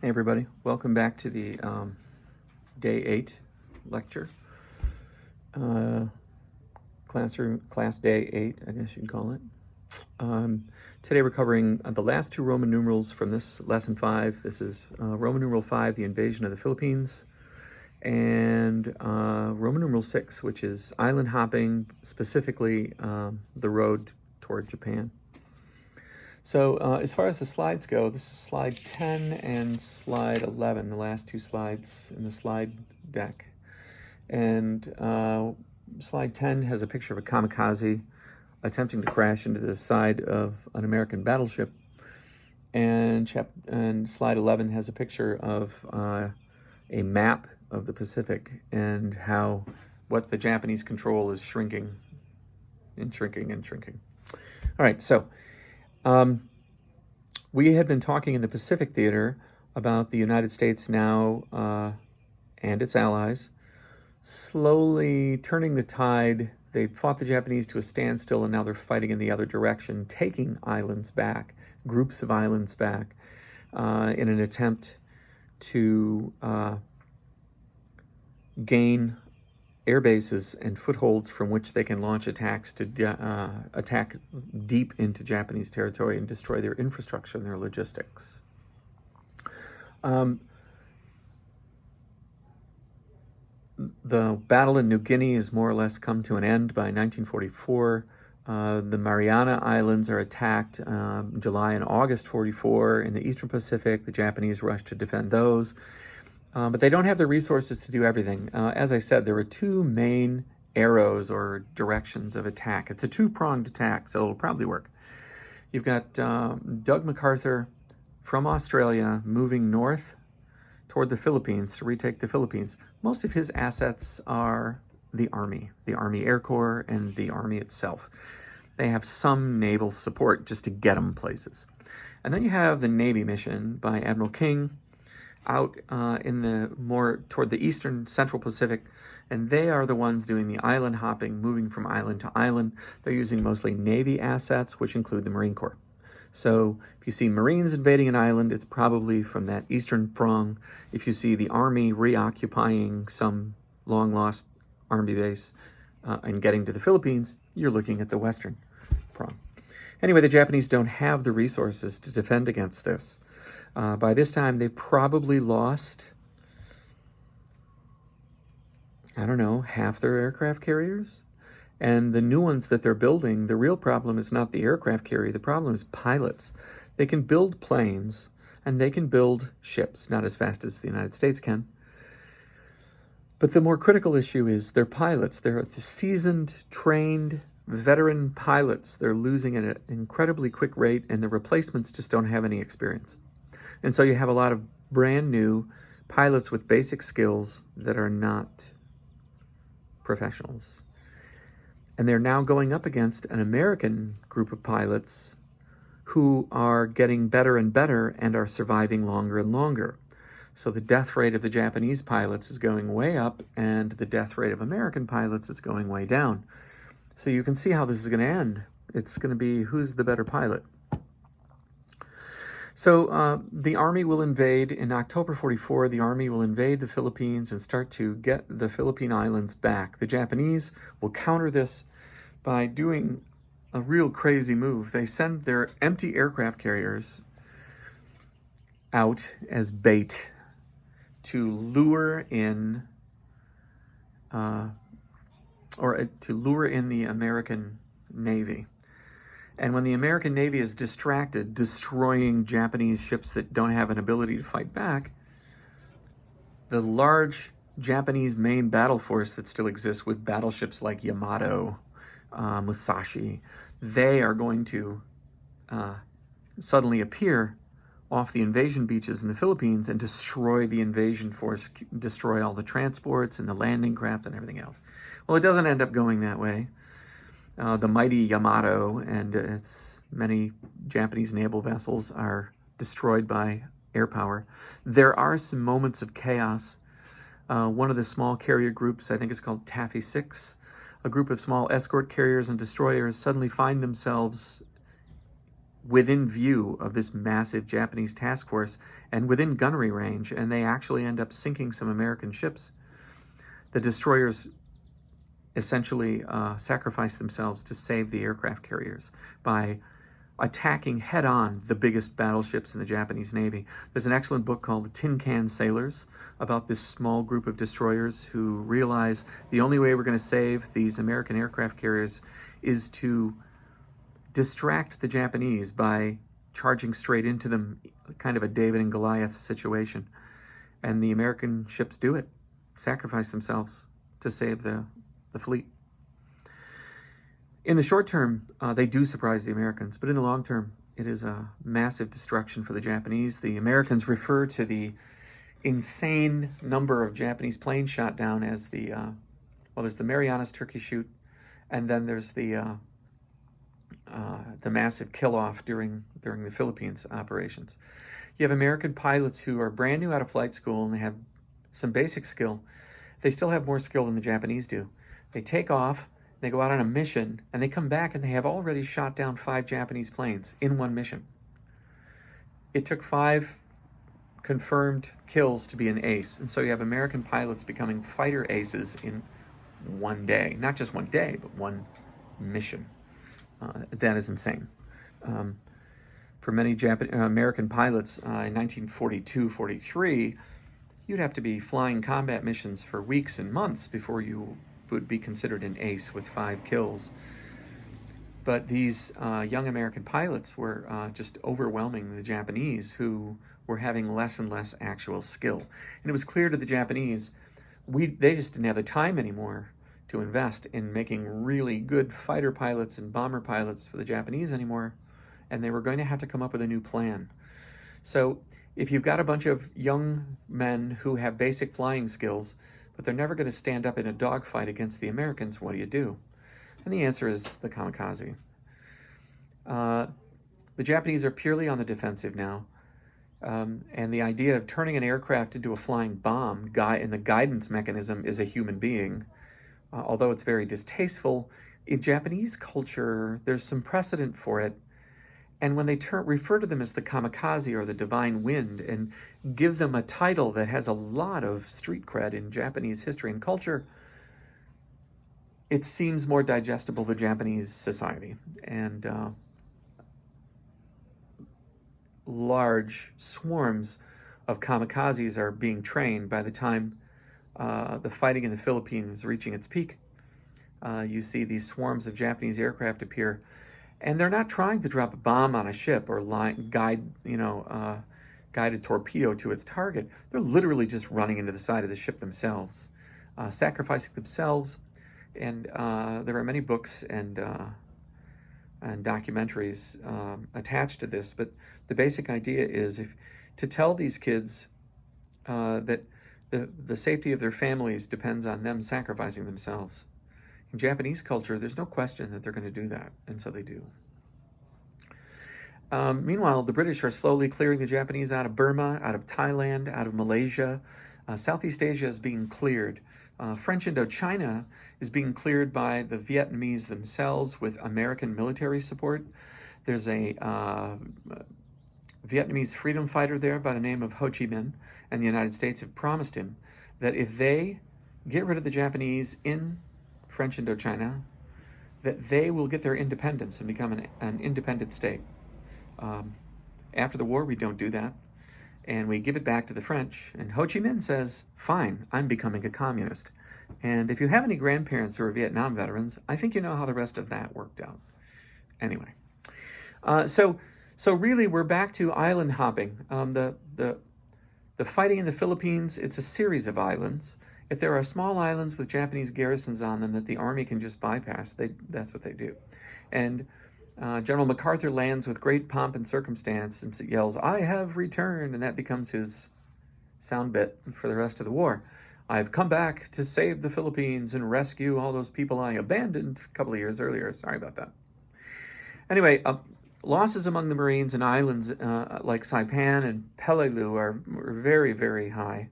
Hey everybody, welcome back to the day 8 lecture. Class day 8, I guess you'd call it. Today we're covering the last two Roman numerals from this lesson 5. This is Roman numeral 5, the invasion of the Philippines, and Roman numeral 6, which is island hopping, specifically the road toward Japan. So as far as the slides go, this is slide 10 and slide 11, the last two slides in the slide deck. And slide 10 has a picture of a kamikaze attempting to crash into the side of an American battleship. And slide 11 has a picture of a map of the Pacific and how what the Japanese control is shrinking and shrinking and shrinking. All right, so we had been talking in the Pacific Theater about the United States now and its allies slowly turning the tide. They fought the Japanese to a standstill, and now they're fighting in the other direction, taking islands back, groups of islands back, in an attempt to gain air bases and footholds from which they can launch attacks to attack deep into Japanese territory and destroy their infrastructure and their logistics. The battle in New Guinea has more or less come to an end by 1944. The Mariana Islands are attacked July and August 44. In the Eastern Pacific, the Japanese rush to defend those. But they don't have the resources to do everything. As I said, there are two main arrows or directions of attack. It's a two-pronged attack, so it'll probably work. You've got Doug MacArthur from Australia moving north toward the Philippines to retake the Philippines. Most of his assets are the Army Air Corps, and the Army itself. They have some naval support just to get them places. And then you have the Navy mission by Admiral King, out in the more toward the eastern central Pacific, and they are the ones doing the island hopping, moving from island to island. They're using mostly Navy assets, which include the Marine Corps. So if you see Marines invading an island, it's probably from that eastern prong. If you see the Army reoccupying some long-lost Army base and getting to the Philippines, you're looking at the western prong. Anyway, the Japanese don't have the resources to defend against this. By this time, they've probably lost, half their aircraft carriers. And the new ones that they're building, the real problem is not the aircraft carrier. The problem is pilots. They can build planes, and they can build ships, not as fast as the United States can. But the more critical issue is their pilots. They're seasoned, trained, veteran pilots. They're losing at an incredibly quick rate, and the replacements just don't have any experience. And so you have a lot of brand new pilots with basic skills that are not professionals. And they're now going up against an American group of pilots who are getting better and better and are surviving longer and longer. So the death rate of the Japanese pilots is going way up, and the death rate of American pilots is going way down. So you can see how this is going to end. It's going to be who's the better pilot. So the Army will invade in October 44. The Army will invade the Philippines and start to get the Philippine Islands back. The Japanese will counter this by doing a real crazy move. They send their empty aircraft carriers out as bait to lure in the American Navy. And when the American Navy is distracted, destroying Japanese ships that don't have an ability to fight back, the large Japanese main battle force that still exists with battleships like Yamato, Musashi, they are going to suddenly appear off the invasion beaches in the Philippines and destroy the invasion force, destroy all the transports and the landing craft and everything else. Well, it doesn't end up going that way. The mighty Yamato and its many Japanese naval vessels are destroyed by air power. There are some moments of chaos. One of the small carrier groups, I think it's called Taffy 6, a group of small escort carriers and destroyers suddenly find themselves within view of this massive Japanese task force and within gunnery range, and they actually end up sinking some American ships. The destroyers essentially sacrifice themselves to save the aircraft carriers by attacking head-on the biggest battleships in the Japanese Navy. There's an excellent book called The Tin Can Sailors about this small group of destroyers who realize the only way we're going to save these American aircraft carriers is to distract the Japanese by charging straight into them, kind of a David and Goliath situation. And the American ships do it, sacrifice themselves to save the fleet. In the short term, they do surprise the Americans, but in the long term, it is a massive destruction for the Japanese. The Americans refer to the insane number of Japanese planes shot down as there's the Marianas Turkey Shoot, and then there's the massive kill-off during the Philippines operations. You have American pilots who are brand new out of flight school and they have some basic skill. They still have more skill than the Japanese do. They take off, they go out on a mission, and they come back and they have already shot down 5 Japanese planes in one mission. It took 5 confirmed kills to be an ace, and so you have American pilots becoming fighter aces in one day. Not just one day, but one mission. That is insane. For many American pilots in 1942-43, you'd have to be flying combat missions for weeks and months before you would be considered an ace with 5 kills. But these young American pilots were just overwhelming the Japanese, who were having less and less actual skill. And it was clear to the Japanese, they just didn't have the time anymore to invest in making really good fighter pilots and bomber pilots for the Japanese anymore, and they were going to have to come up with a new plan. So if you've got a bunch of young men who have basic flying skills, but they're never going to stand up in a dogfight against the Americans, what do? And the answer is the kamikaze. The Japanese are purely on the defensive now, and the idea of turning an aircraft into a flying bomb in the guidance mechanism is a human being. Although it's very distasteful, in Japanese culture, there's some precedent for it. And when they refer to them as the kamikaze or the divine wind and give them a title that has a lot of street cred in Japanese history and culture, it seems more digestible to Japanese society. And large swarms of kamikazes are being trained by the time the fighting in the Philippines is reaching its peak. You see these swarms of Japanese aircraft appear, and they're not trying to drop a bomb on a ship or guide a torpedo to its target. They're literally just running into the side of the ship themselves, sacrificing themselves. And there are many books and documentaries attached to this. But the basic idea is to tell these kids that the safety of their families depends on them sacrificing themselves. In Japanese culture, there's no question that they're going to do that, and so they do. Meanwhile, the British are slowly clearing the Japanese out of Burma, out of Thailand, out of Malaysia. Southeast Asia is being cleared. French Indochina is being cleared by the Vietnamese themselves with American military support. There's a Vietnamese freedom fighter there by the name of Ho Chi Minh, and the United States have promised him that if they get rid of the Japanese in French Indochina, that they will get their independence and become an independent state. After the war, we don't do that, and we give it back to the French. And Ho Chi Minh says, fine, I'm becoming a communist. And if you have any grandparents who are Vietnam veterans, I think you know how the rest of that worked out. Anyway, so really we're back to island hopping. The fighting in the Philippines, it's a series of islands. If there are small islands with Japanese garrisons on them that the army can just bypass, that's what they do. And General MacArthur lands with great pomp and circumstance and yells, "I have returned," and that becomes his sound bit for the rest of the war. I've come back to save the Philippines and rescue all those people I abandoned a couple of years earlier. Sorry about that. Anyway, losses among the Marines in islands like Saipan and Peleliu are very, very high.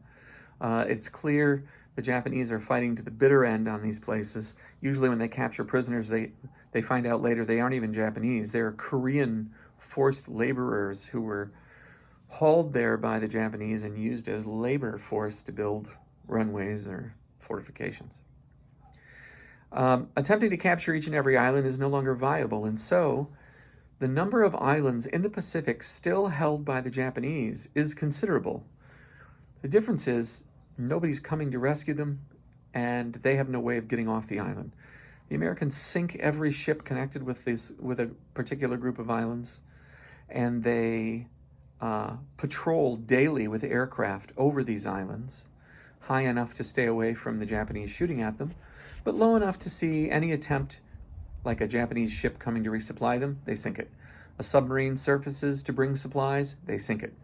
It's clear the Japanese are fighting to the bitter end on these places. Usually when they capture prisoners, they find out later they aren't even Japanese. They're Korean forced laborers who were hauled there by the Japanese and used as labor force to build runways or fortifications. Attempting to capture each and every island is no longer viable, and so the number of islands in the Pacific still held by the Japanese is considerable. The difference is nobody's coming to rescue them, and they have no way of getting off the island. The Americans sink every ship connected with a particular group of islands, and they patrol daily with aircraft over these islands, high enough to stay away from the Japanese shooting at them, but low enough to see any attempt, like a Japanese ship coming to resupply them, they sink it. A submarine surfaces to bring supplies, they sink it.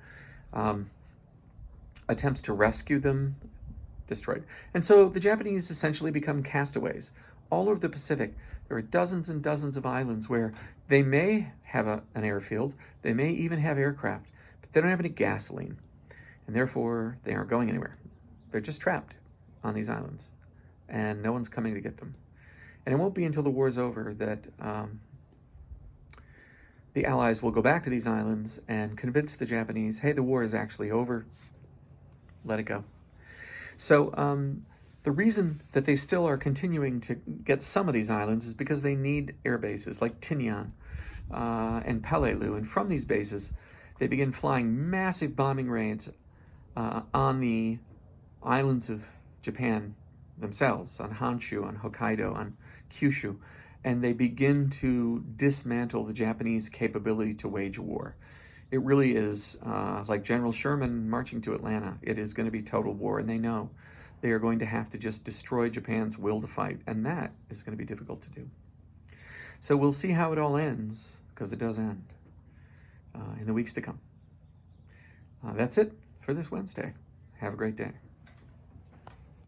Attempts to rescue them, destroyed. And so the Japanese essentially become castaways. All over the Pacific, there are dozens and dozens of islands where they may have an airfield, they may even have aircraft, but they don't have any gasoline, and therefore they aren't going anywhere. They're just trapped on these islands, and no one's coming to get them. And it won't be until the war's over that the Allies will go back to these islands and convince the Japanese, hey, the war is actually over, let it go. So the reason that they still are continuing to get some of these islands is because they need air bases like Tinian and Peleliu. And from these bases, they begin flying massive bombing raids on the islands of Japan themselves, on Honshu, on Hokkaido, on Kyushu, and they begin to dismantle the Japanese capability to wage war. It really is like General Sherman marching to Atlanta. It is going to be total war, and they know they are going to have to just destroy Japan's will to fight, and that is going to be difficult to do. So we'll see how it all ends, because it does end in the weeks to come. That's it for this Wednesday. Have a great day.